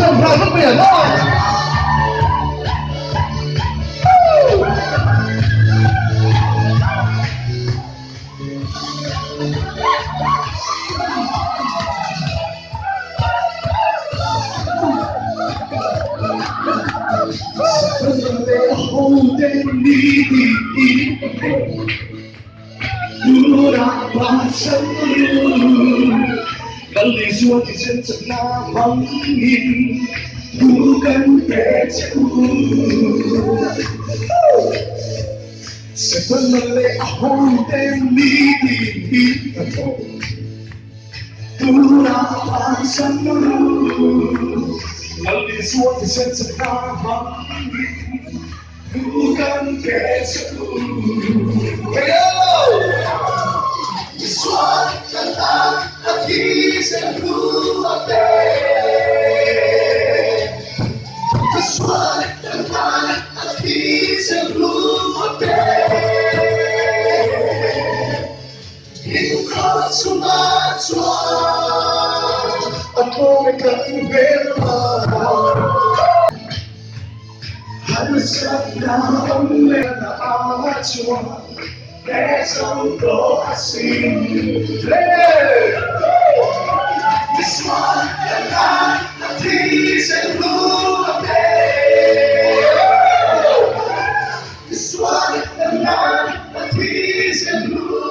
Sân ra nước biển thôi. Holding me, you đã qua sân gần đi xuống thì chân chân na bóng nhìn thu cân kẻ chịu sẽ vẫn lệ holding me, you đã qua sân gần đi xuống thì chân chân na bóng nhìn thu cân kẻ chịu. Suatkanlah hati seluruh Suatkanlah hati seluruh Engkau semua Aku akan bela Harus sedang membela Tuhan Besok asing Suatkanlah hati seluruh Suatkanlah hati seluruh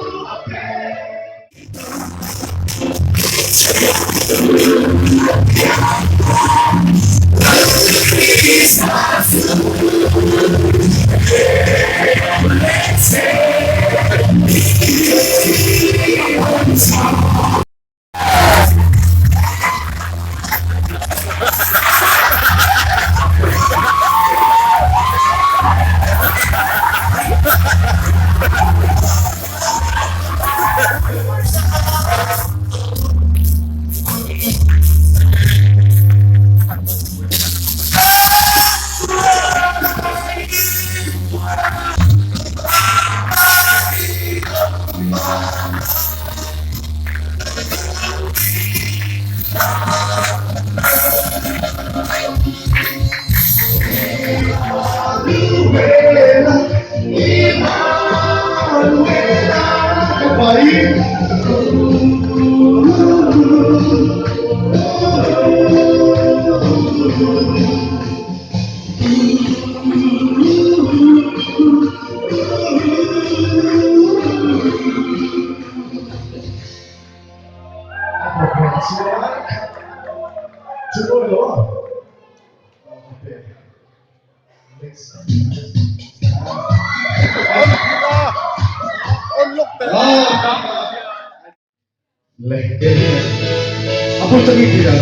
Apa tadi dia?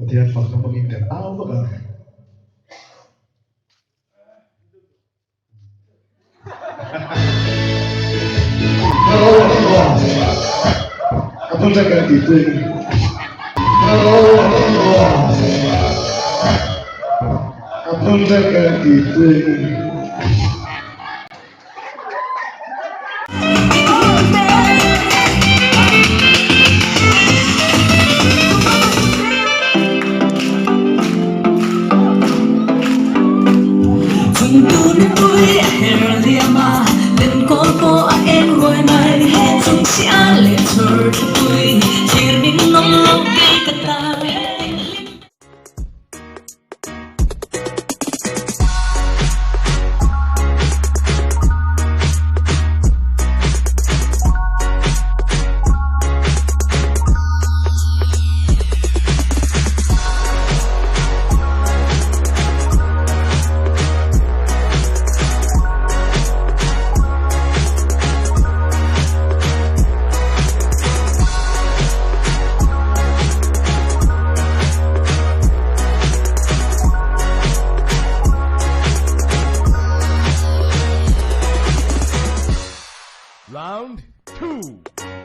Dia fakta pengingat. Apa kan? Apa jaga itu? Apa jaga itu? Round 2.